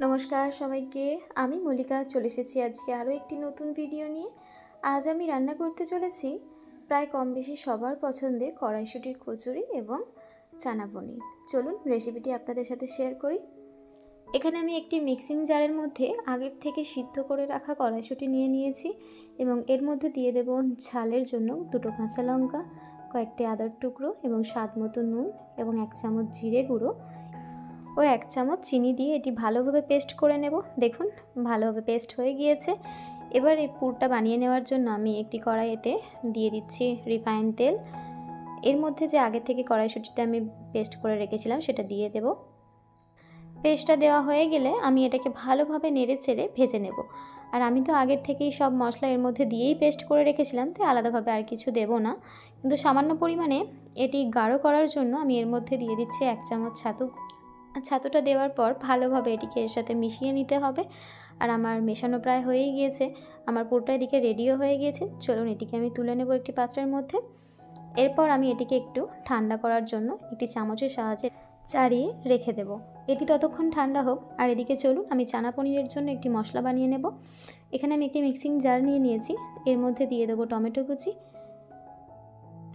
নমস্কার সবাইকে। আমি মল্লিকা চলে এসেছি আজকে আরও একটি নতুন ভিডিও নিয়ে। আজ আমি রান্না করতে চলেছি প্রায় কম বেশি সবার পছন্দের কড়াইশুঁটির কচুরি এবং চানা পনির। চলুন রেসিপিটি আপনাদের সাথে শেয়ার করি। এখানে আমি একটি মিক্সিং জারের মধ্যে আগের থেকে সিদ্ধ করে রাখা কড়াইশুঁটি নিয়ে নিয়েছি এবং এর মধ্যে দিয়ে দেব ঝালের জন্য 2টো কাঁচা লঙ্কা, কয়েকটি আদার টুকরো এবং স্বাদ মতো নুন এবং 1 চামচ জিরে গুঁড়ো ও 1 চামচ চিনি দিয়ে এটি ভালোভাবে পেস্ট করে নেব। দেখুন ভালোভাবে পেস্ট হয়ে গিয়েছে। এবার এই পুরটা বানিয়ে নেওয়ার জন্য আমি একটি কড়াইতে দিয়ে দিচ্ছি রিফাইন তেল। এর মধ্যে যে আগে থেকে কড়াইশুঁটিটা আমি পেস্ট করে রেখেছিলাম সেটা দিয়ে দেব। পেস্টটা দেওয়া হয়ে গেলে আমি এটাকে ভালোভাবে নেড়ে চেড়ে ভেজে নেব। আর আমি তো আগের থেকেই সব মশলা এর মধ্যে দিয়েই পেস্ট করে রেখেছিলাম, তাই আলাদাভাবে আর কিছু দেব না। কিন্তু সামান্য পরিমাণে এটি গাঢ় করার জন্য আমি এর মধ্যে দিয়ে দিচ্ছি 1 চামচ ছাতুটা দেওয়ার পর ভালোভাবে এটিকে এর সাথে মিশিয়ে নিতে হবে। আর আমার মেশানো প্রায় হয়েই গিয়েছে, আমার পুরটা এদিকে রেডিও হয়ে গিয়েছে। চলুন এটিকে আমি তুলে নেব একটি পাত্রের মধ্যে। এরপর আমি এটিকে একটু ঠান্ডা করার জন্য একটি চামচের সাহায্যে চাড়িয়ে রেখে দেব। এটি ততক্ষণ ঠান্ডা হোক। আর এদিকে চলুন আমি চানা পনিরের জন্য একটি মশলা বানিয়ে নেব। এখানে আমি একটি মিক্সিং জার নিয়ে নিয়েছি, এর মধ্যে দিয়ে দেবো টমেটো কুচি।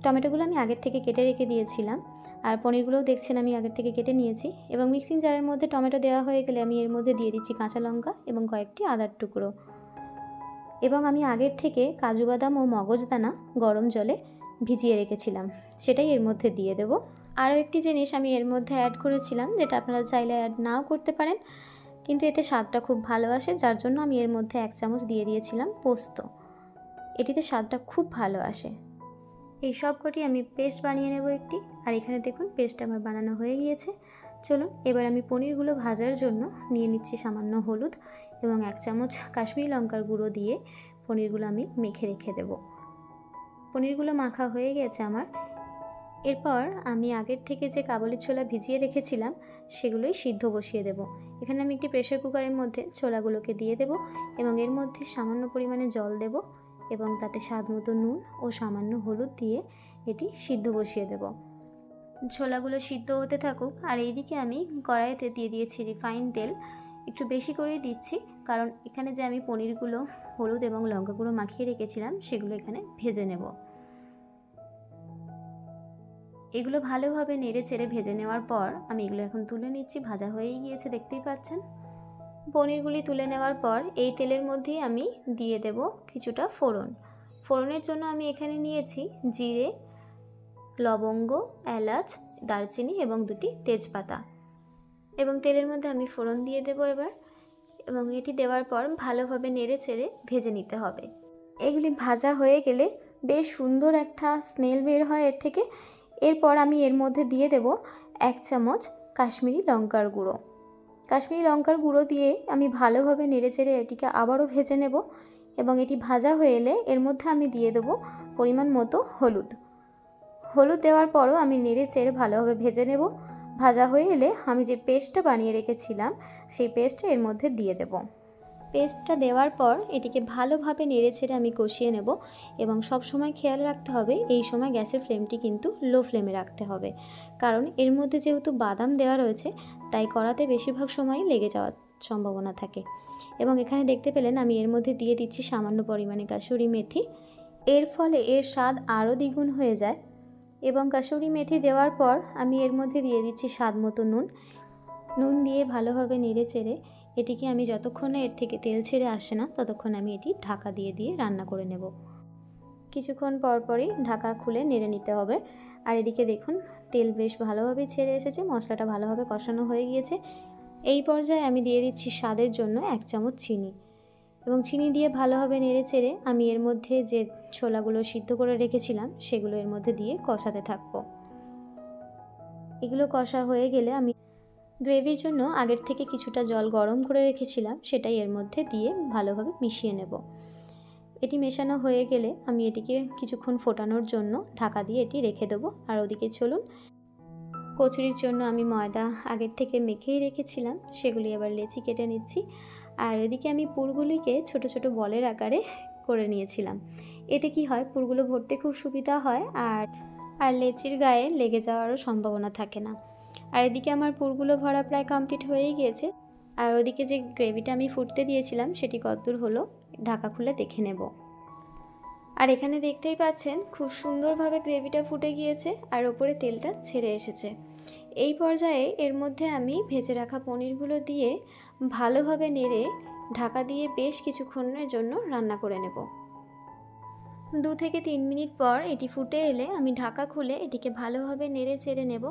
টমেটোগুলো আমি আগের থেকে কেটে রেখে দিয়েছিলাম, আর পনিরগুলোও দেখছেন আমি আগের থেকে কেটে নিয়েছি। এবং মিক্সিং জারের মধ্যে টমেটো দেওয়া হয়ে গেলে আমি এর মধ্যে দিয়ে দিচ্ছি কাঁচা লঙ্কা এবং কয়েকটি আদার টুকরো। এবং আমি আগের থেকে কাজু বাদাম ও মগজদানা গরম জলে ভিজিয়ে রেখেছিলাম, সেটাই এর মধ্যে দিয়ে দেব। আরও একটি জিনিস আমি এর মধ্যে অ্যাড করেছিলাম, যেটা আপনারা চাইলে অ্যাড নাও করতে পারেন, কিন্তু এতে স্বাদটা খুব ভালো আসে, যার জন্য আমি এর মধ্যে 1 চামচ দিয়ে দিয়েছিলাম পোস্ত। এটিতে স্বাদটা খুব ভালো আসে। এই সব কটি আমি পেস্ট বানিয়ে নেব একটি। আর এখানে দেখুন পেস্ট আমার বানানো হয়ে গিয়েছে। চলুন এবার আমি পনিরগুলো ভাজার জন্য নিয়ে নিচ্ছি সামান্য হলুদ এবং 1 চামচ কাশ্মীরি লঙ্কার গুঁড়ো দিয়ে পনিরগুলো আমি মেখে রেখে দেব। পনিরগুলো মাখা হয়ে গেছে আমার। এরপর আমি আগের থেকে যে কাবুলি ছোলা ভিজিয়ে রেখেছিলাম সেগুলোই সিদ্ধ বসিয়ে দেব। এখানে আমি একটি প্রেসার কুকারের মধ্যে ছোলাগুলোকে দিয়ে দেব এবং এর মধ্যে সামান্য পরিমাণে জল দেব এবং তাতে স্বাদ মতো নুন ও সামান্য হলুদ দিয়ে এটি সিদ্ধ বসিয়ে দেব। ছোলাগুলো সিদ্ধ হতে থাকুক। আর এইদিকে আমি কড়াইতে দিয়ে দিয়েছি রিফাইন তেল, একটু বেশি করেই দিচ্ছি, কারণ এখানে যে আমি পনিরগুলো হলুদ এবং লঙ্কা গুঁড়ো মাখিয়ে রেখেছিলাম সেগুলো এখানে ভেজে নেব। এগুলো ভালোভাবে নেড়ে চেড়ে ভেজে নেওয়ার পর আমি এগুলো এখন তুলে নিচ্ছি। ভাজা হয়েই গিয়েছে, দেখতেই পাচ্ছেন। পনিরগুলি তুলে নেওয়ার পর এই তেলের মধ্যেই আমি দিয়ে দেব কিছুটা ফোড়ন। ফোড়নের জন্য আমি এখানে নিয়েছি জিরে, লবঙ্গ, এলাচ, দারচিনি এবং 2টি তেজপাতা। এবং তেলের মধ্যে আমি ফোড়ন দিয়ে দেব এবার, এবং এটি দেওয়ার পর ভালোভাবে নেড়ে চেড়ে ভেজে নিতে হবে। এগুলি ভাজা হয়ে গেলে বেশ সুন্দর একটা স্মেল বের হয় এর থেকে। এরপর আমি এর মধ্যে দিয়ে দেব 1 চামচ কাশ্মীরি লঙ্কার গুঁড়ো। কাশ্মীরি লঙ্কার গুঁড়ো দিয়ে আমি ভালোভাবে নেড়েচেড়ে এটিকে আবারও ভেজে নেব। এবং এটি ভাজা হয়ে এলে এর মধ্যে আমি দিয়ে দেব পরিমাণ মতো হলুদ। হলুদ দেওয়ার পরও আমি নেড়েচেড়ে ভালোভাবে ভেজে নেব। ভাজা হয়ে এলে আমি যে পেস্টটা বানিয়ে রেখেছিলাম সেই পেস্টটা এর মধ্যে দিয়ে দেব। পেস্টটা দেওয়ার পর এটিকে ভালোভাবে নেড়েচেড়ে আমি কষিয়ে নেব। এবং সব সময় খেয়াল রাখতে হবে এই সময় গ্যাসের ফ্লেমটি কিন্তু লো ফ্লেমে রাখতে হবে, কারণ এর মধ্যে যেহেতু বাদাম দেওয়া রয়েছে তাই কড়াতে বেশিরভাগ সময় লেগে যাওয়ার সম্ভাবনা থাকে। এবং এখানে দেখতে পেলেন আমি এর মধ্যে দিয়ে দিচ্ছি সামান্য পরিমাণে কাসুরি মেথি। এর ফলে এর স্বাদ আরও দ্বিগুণ হয়ে যায়। এবং কাসুরি মেথি দেওয়ার পর আমি এর মধ্যে দিয়ে দিচ্ছি স্বাদ মতো নুন দিয়ে ভালোভাবে নেড়ে চেড়ে এটিকে আমি যতক্ষণ না এর থেকে তেল ছেড়ে আসে না ততক্ষণ আমি এটি ঢাকা দিয়ে রান্না করে নেব। কিছুক্ষণ পরপরই ঢাকা খুলে নেড়ে নিতে হবে। আর এদিকে দেখুন তেল বেশ ভালোভাবে ছেড়ে এসেছে, মশলাটা ভালোভাবে কষানো হয়ে গিয়েছে। এই পর্যায়ে আমি দিয়ে দিচ্ছি স্বাদের জন্য 1 চামচ চিনি। এবং চিনি দিয়ে ভালোভাবে নেড়ে চেড়ে আমি এর মধ্যে যে ছোলাগুলো সিদ্ধ করে রেখেছিলাম সেগুলো এর মধ্যে দিয়ে কষাতে থাকবো। এগুলো কষা হয়ে গেলে আমি গ্রেভির জন্য আগের থেকে কিছুটা জল গরম করে রেখেছিলাম সেটাই এর মধ্যে দিয়ে ভালোভাবে মিশিয়ে নেব। এটি মেশানো হয়ে গেলে আমি এটিকে কিছুক্ষণ ফোটানোর জন্য ঢাকা দিয়ে এটি রেখে দেবো। আর ওদিকে চলুন কচুরির জন্য আমি ময়দা আগের থেকে মেখেই রেখেছিলাম, সেগুলি এবার লেচি কেটে নিচ্ছি। আর এদিকে আমি পুরগুলিকে ছোট ছোট বলের আকারে করে নিয়েছিলাম। এতে কি হয়, পুরগুলো ভরতে খুব সুবিধা হয় আর লেচির গায়ে লেগে যাওয়ারও সম্ভাবনা থাকে না। আর এদিকে আমার পুরগুলো ভরা প্রায় কমপ্লিট হয়েই গিয়েছে। আর ওদিকে যে গ্রেভিটা আমি ফুটতে দিয়েছিলাম সেটি কতদূর হলো ঢাকা খুলে দেখে নেব। আর এখানে দেখতেই পাচ্ছেন খুব সুন্দরভাবে গ্রেভিটা ফুটে গিয়েছে আর ওপরে তেলটা ছেড়ে এসেছে। এই পর্যায়ে এর মধ্যে আমি ভেজে রাখা পনিরগুলো দিয়ে ভালোভাবে নেড়ে ঢাকা দিয়ে বেশ কিছুক্ষণের জন্য রান্না করে নেব। 2 থেকে 3 মিনিট পর এটি ফুটে এলে আমি ঢাকা খুলে এটিকে ভালোভাবে নেড়ে চেড়ে নেব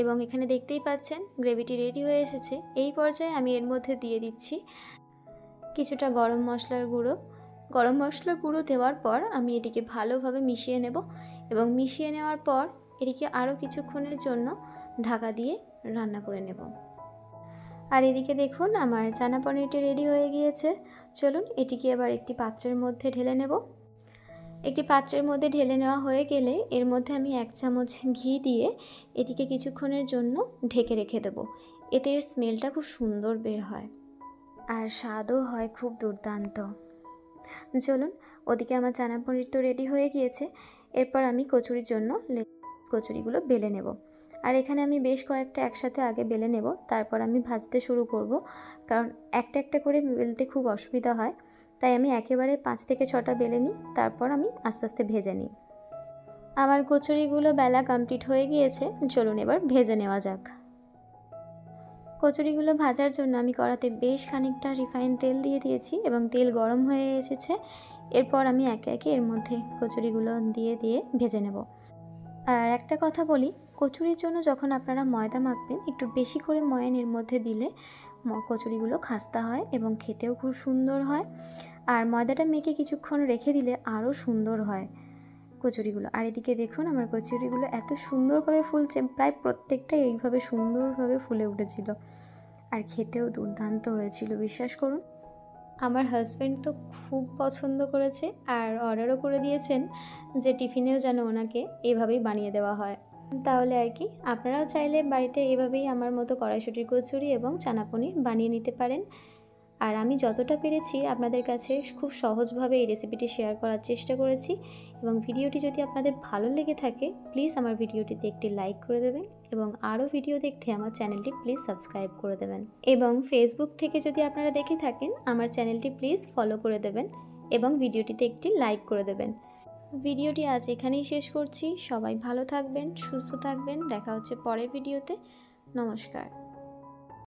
এবং এখানে দেখতেই পাচ্ছেন গ্রেভিটি রেডি হয়ে এসেছে। এই পর্যায়ে আমি এর মধ্যে দিয়ে দিচ্ছি কিছুটা গরম মশলার গুঁড়ো। গরম মশলা গুঁড়ো দেওয়ার পর আমি এটিকে ভালোভাবে মিশিয়ে নেব এবং মিশিয়ে নেওয়ার পর এটিকে আরও কিছুক্ষণের জন্য ঢাকা দিয়ে রান্না করে নেব। আর এদিকে দেখুন আমার চানা পনিরটি রেডি হয়ে গিয়েছে। চলুন এটিকে এবার একটি পাত্রের মধ্যে ঢেলে নেব। একটি পাত্রের মধ্যে ঢেলে নেওয়া হয়ে গেলে এর মধ্যে আমি 1 চামচ ঘি দিয়ে এটিকে কিছুক্ষণের জন্য ঢেকে রেখে দেব। এতে এর স্মেলটা খুব সুন্দর বের হয় আর স্বাদও হয় খুব দুর্দান্ত। চলুন ওদিকে আমার চানা পনির তো রেডি হয়ে গিয়েছে। এরপর আমি কচুরির জন্য কচুরিগুলো বেলে নেব। আর এখানে আমি বেশ কয়েকটা একসাথে আগে বেলে নেব, তারপর আমি ভাজতে শুরু করব, কারণ একটা একটা করে বেলতে খুব অসুবিধা হয়। তাই আমি একেবারে 5 থেকে 6টা বেলে নিই, তারপর আমি আস্তে আস্তে ভেজে নিই। আমার কচুরিগুলো বেলা কমপ্লিট হয়ে গিয়েছে। চলুন এবার ভেজে নেওয়া যাক। কচুরিগুলো ভাজার জন্য আমি কড়াতে বেশ খানিকটা রিফাইন তেল দিয়ে দিয়েছি এবং তেল গরম হয়ে এসেছে। এরপর আমি একে একে এর মধ্যে কচুরিগুলো দিয়ে ভেজে নেব। আর একটা কথা বলি, কচুরির জন্য যখন আপনারা ময়দা মাখবেন একটু বেশি করে ময়ান এর মধ্যে দিলে কচুরিগুলো খাস্তা হয় এবং খেতেও খুব সুন্দর হয়। আর ময়দাটা মেখে কিছুক্ষণ রেখে দিলে আরও সুন্দর হয় কচুরিগুলো। আর এদিকে দেখুন আমার কচুরিগুলো এত সুন্দরভাবে ফুলছে, প্রায় প্রত্যেকটা এইভাবে সুন্দরভাবে ফুলে উঠেছিল আর খেতেও দুর্দান্ত হয়েছিল, বিশ্বাস করুন। আমার হাজব্যান্ড তো খুব পছন্দ করেছে আর অর্ডারও করে দিয়েছেন যে টিফিনেও যেন ওনাকে এভাবেই বানিয়ে দেওয়া হয়। তাহলে আর কি আপনারাও চাইলে বাড়িতে এভাবেই আমার মতো কড়াইশুঁটির কচুরি এবং চানা পনির বানিয়ে নিতে পারেন। আর আমি যতটা পেরেছি আপনাদের কাছে খুব সহজভাবে এই রেসিপিটি শেয়ার করার চেষ্টা করেছি। এবং ভিডিওটি যদি আপনাদের ভালো লেগে থাকে প্লিজ আমার ভিডিওটিতে একটি লাইক করে দেবেন এবং আরও ভিডিও দেখতে আমার চ্যানেলটি প্লিজ সাবস্ক্রাইব করে দেবেন। এবং ফেসবুক থেকে যদি আপনারা দেখে থাকেন আমার চ্যানেলটি প্লিজ ফলো করে দেবেন এবং ভিডিওটিতে একটি লাইক করে দেবেন। ভিডিওটি আজ এখানেই শেষ করছি। সবাই ভালো থাকবেন, সুস্থ থাকবেন। দেখা হচ্ছে পরের ভিডিওতে। নমস্কার।